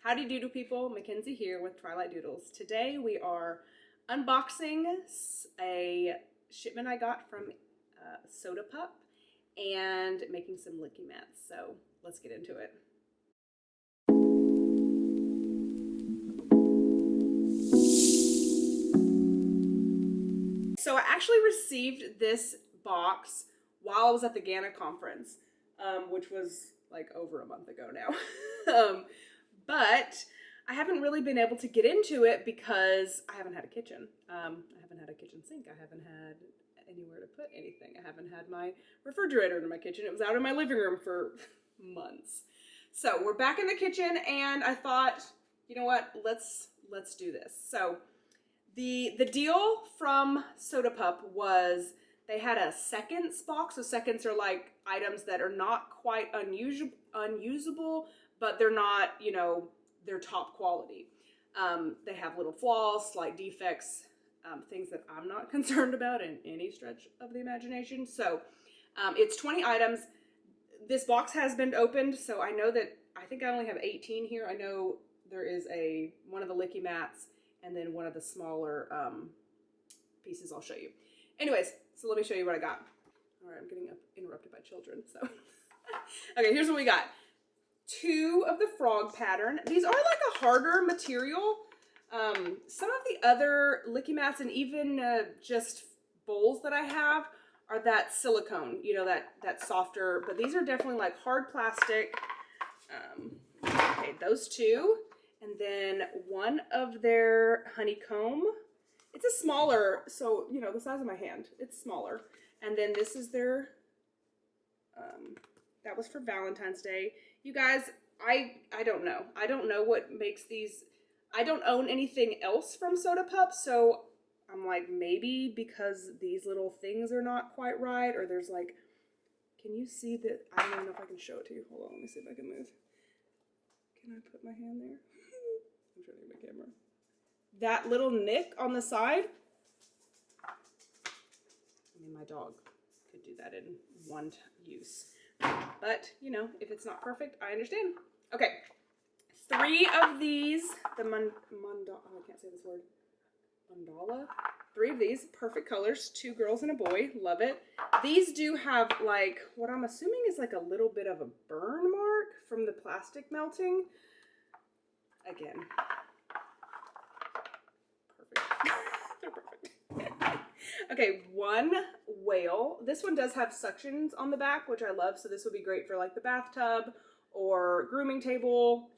Howdy doodle people, Mackenzie here with Twilight Doodles. Today we are unboxing a shipment I got from Sodapup and making some Licky mats. So let's get into it. So I actually received this box while I was at the Ghana conference, which was like over a month ago now. But I haven't really been able to get into it because I haven't had a kitchen. I haven't had a kitchen sink. I haven't had anywhere to put anything. I haven't had my refrigerator in my kitchen. It was out in my living room for months. So we're back in the kitchen and I thought, you know what, let's do this. So the deal from Sodapup was they had a seconds box. So seconds are like items that are not quite unusable, but they're not, you know, they're top quality. They have little flaws, slight defects, things that I'm not concerned about in any stretch of the imagination. So it's 20 items. This box has been opened, so I know that, I think I only have 18 here. I know there is one of the Licky mats and then one of the smaller pieces I'll show you. Anyways, so let me show you what I got. All right, I'm getting interrupted by children, so. Okay, here's what we got. 2 of the frog pattern. These are like a harder material. Some of the other Licky mats and even just bowls that I have are that silicone, you know, that softer, but these are definitely like hard plastic. Okay, those 2. And then one of their honeycomb. It's a smaller, so, you know, the size of my hand. It's smaller. And then this is their, that was for Valentine's Day. You guys, I don't know. I don't know what makes these. I don't own anything else from Sodapup, so I'm like, maybe because these little things are not quite right, or there's like, can you see that? I don't even know if I can show it to you. Hold on, let me see if I can move. Can I put my hand there? I'm trying to get my camera. That little nick on the side. I mean, my dog could do that in one use. But, you know, if it's not perfect, I understand. Okay, 3 of these, the oh, I can't say this word, mandala. 3 of these, perfect colors, 2 girls and a boy, love it. These do have like, what I'm assuming is like a little bit of a burn mark from the plastic melting. Again, perfect. They're perfect. Okay, 1 whale. This one does have suctions on the back, which I love. So this would be great for like the bathtub or grooming table.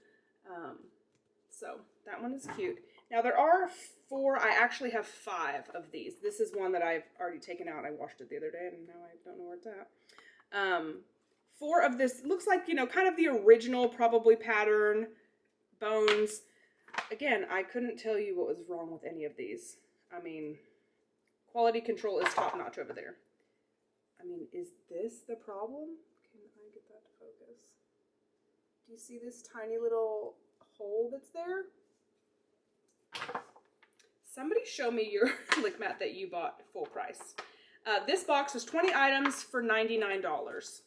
So that one is cute. Now there are 4, I actually have 5 of these. This is one that I've already taken out. I washed it the other day and now I don't know where it's at. 4 of this, looks like, you know, kind of the original probably pattern, bones. Again, I couldn't tell you what was wrong with any of these. I mean, quality control is top notch over there. I mean, is this the problem? Can I get that to focus? Do you see this tiny little hole that's there? Somebody show me your Lick mat that you bought full price. This box was 20 items for $99.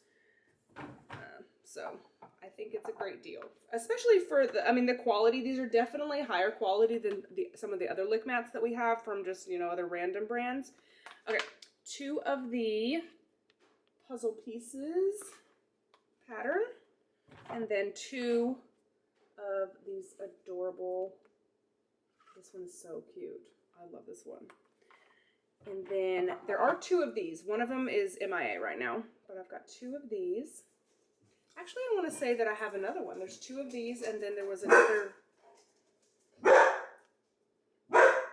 So I think it's a great deal, especially for the quality. These are definitely higher quality than some of the other Lick mats that we have from just, you know, other random brands. Okay, 2 of the puzzle pieces pattern, and then 2 of these adorable. This one's so cute. I love this one. And then there are 2 of these. One of them is MIA right now, but I've got 2 of these. Actually, I want to say that I have another one. There's 2 of these, and then there was another.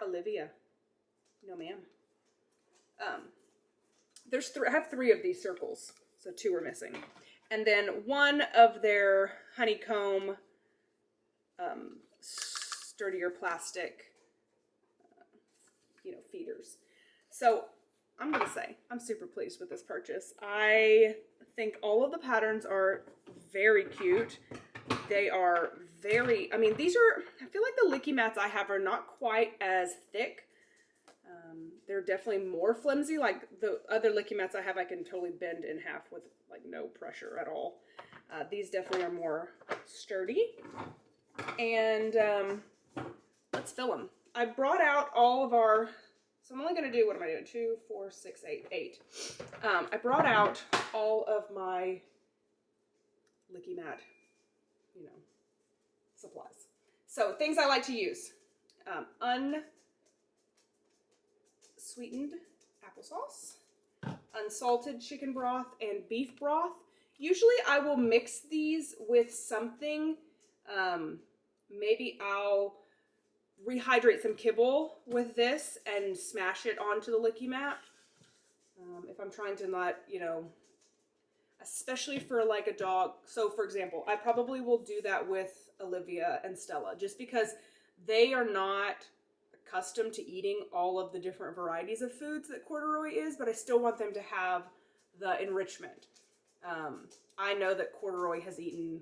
Olivia. No, ma'am. I have 3 of these circles, so 2 are missing. And then 1 of their honeycomb, sturdier plastic, you know, feeders. So I'm going to say I'm super pleased with this purchase. I think all of the patterns are very cute. They are very, I mean, these are, I feel like the Licky mats I have are not quite as thick. They're definitely more flimsy. Like the other Licky mats I have, I can totally bend in half with like no pressure at all. These definitely are more sturdy. and let's fill them. I brought out all of our, so I'm only going to do, what am I doing? 2, 4, 6, 8. I brought out all of my Licky mat, you know, supplies. So things I like to use. Unsweetened applesauce, unsalted chicken broth, and beef broth. Usually I will mix these with something. Maybe I'll rehydrate some kibble with this and smash it onto the Licky mat. If I'm trying to not, you know, especially for like a dog. So for example, I probably will do that with Olivia and Stella just because they are not accustomed to eating all of the different varieties of foods that corduroy is, but I still want them to have the enrichment. I know that corduroy has eaten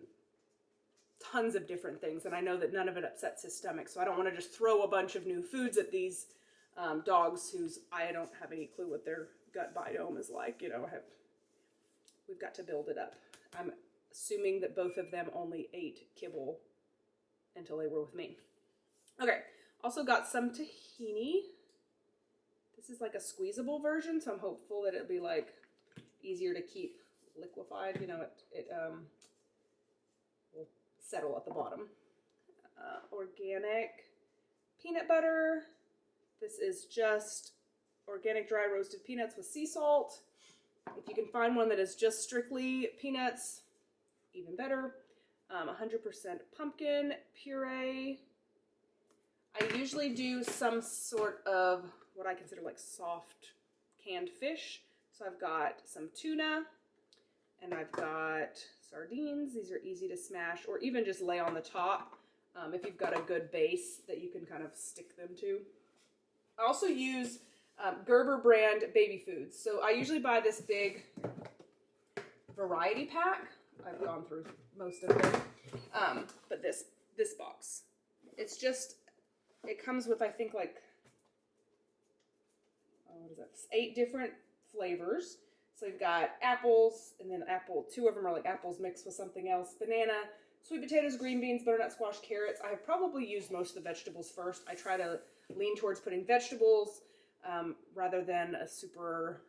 tons of different things, and I know that none of it upsets his stomach, so I don't want to just throw a bunch of new foods at these dogs whose I don't have any clue what their gut biome is like. You know, we've got to build it up. I'm assuming that both of them only ate kibble until they were with me. Okay, also got some tahini. This is like a squeezable version, so I'm hopeful that it'll be like easier to keep liquefied. You know, it will settle at the bottom. Organic peanut butter. This is just organic dry roasted peanuts with sea salt. If you can find one that is just strictly peanuts, even better. 100% pumpkin puree. I usually do some sort of what I consider like soft canned fish. So I've got some tuna and I've got sardines. These are easy to smash or even just lay on the top if you've got a good base that you can kind of stick them to. I also use Gerber brand baby foods. So I usually buy this big variety pack. I've gone through most of them. But this box, it's just, it comes with, I think, like, what is that? 8 different flavors. So you've got apples, and then two of them are like apples mixed with something else. Banana, sweet potatoes, green beans, butternut squash, carrots. I have probably used most of the vegetables first. I try to lean towards putting vegetables rather than a super,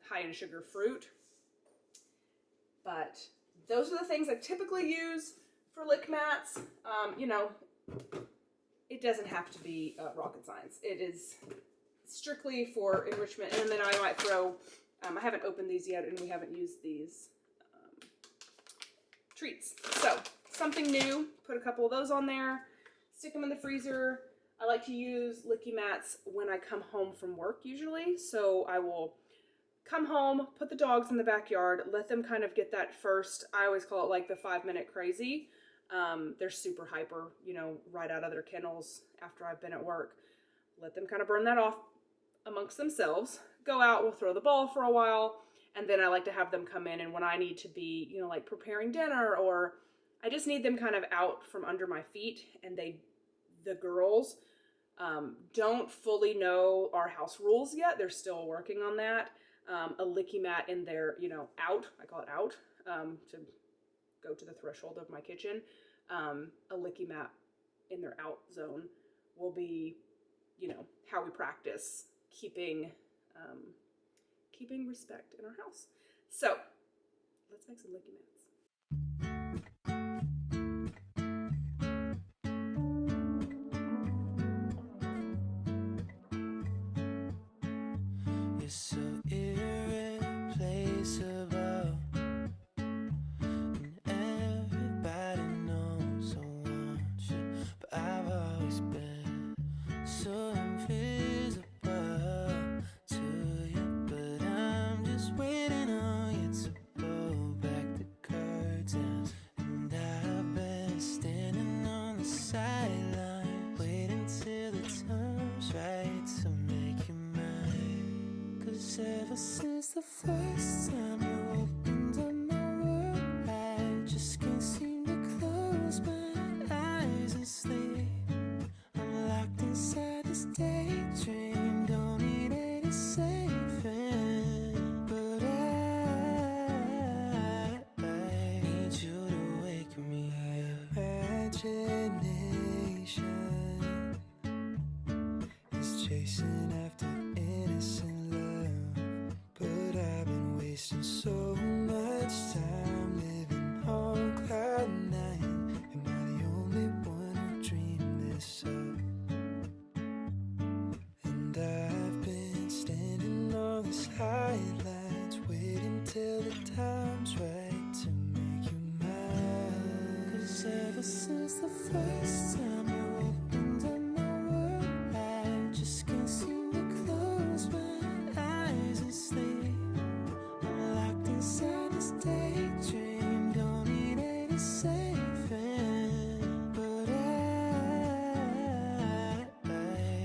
high in sugar fruit. But those are the things I typically use for lick mats. It doesn't have to be rocket science. It is strictly for enrichment. And then I might throw, I haven't opened these yet and we haven't used these treats. So something new, put a couple of those on there, stick them in the freezer. I like to use Licky mats when I come home from work usually. So I will come home, put the dogs in the backyard, let them kind of get that first, I always call it like the 5-minute crazy. They're super hyper, right out of their kennels after I've been at work. Let them kind of burn that off amongst themselves. Go out, we'll throw the ball for a while, and then I like to have them come in, and when I need to be, like preparing dinner, or I just need them kind of out from under my feet, and the girls don't fully know our house rules yet. They're still working on that. A Licky mat in their, out, I call it out, to go to the threshold of my kitchen. A Licky mat in their out zone will be, how we practice keeping respect in our house. So let's make some Licky mats. You're so irreplaceable, and everybody knows I want you, but I've always been so invisible to you. But I'm just waiting on you to pull back the curtains, and I've been standing on the sideline, waiting till the time's right to make you mine. 'Cause ever since the first time you opened up my world, I just can't seem to close my eyes and sleep. I'm locked inside this daydream, don't need any saving. But I need you to wake me up. Magic wasting so much time living on cloud nine. Am I the only one who dreamed this up? And I've been standing on the sidelines, waiting till the time's right to make you mine. 'Cause ever since the first time you opened up my world, I just can't seem to close my eyes and sleep. I'm locked inside this daydream, don't need any saving. But I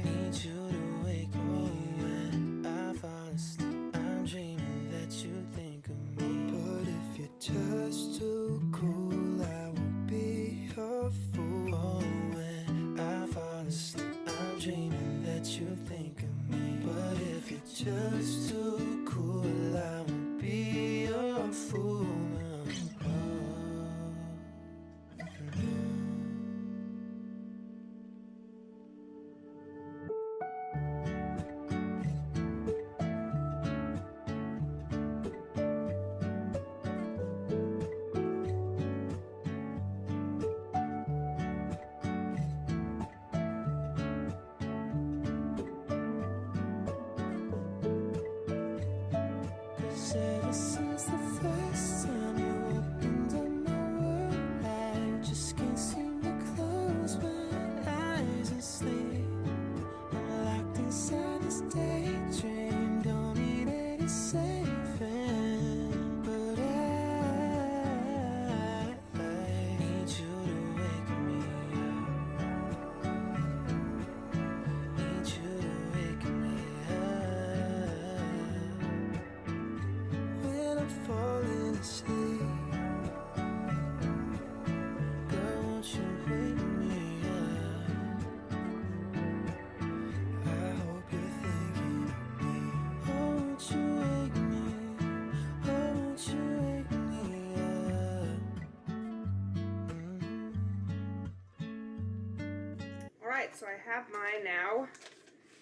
need you to wake me when I fall asleep. I'm dreaming that you think of me. But if you're just too cool, I won't be a fool. Oh, when I fall asleep, I'm dreaming that you think of me. But if you're just too cool, I won't be a fool. Ever since the first time you opened up my world, I just can't seem to close my eyes and sleep. I'm locked inside this daydream, don't need any saving. But I need you to wake me up. Need you to wake me up. When I'm falling asleep, girl, won't you wake me up? I hope you're thinking of me. Oh, won't you wake me? Oh, won't you wake me up? All right, so I have my now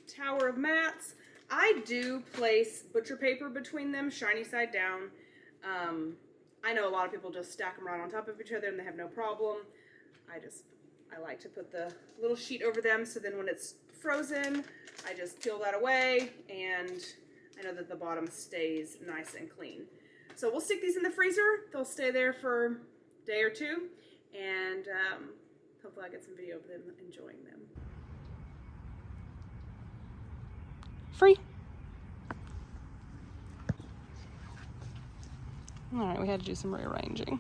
tower of mats. I do place butcher paper between them, shiny side down. I know a lot of people just stack them right on top of each other and they have no problem. I like to put the little sheet over them, so then when it's frozen, I just peel that away and I know that the bottom stays nice and clean. So we'll stick these in the freezer. They'll stay there for a day or two, and hopefully I get some video of them enjoying them. Free. All right, we had to do some rearranging.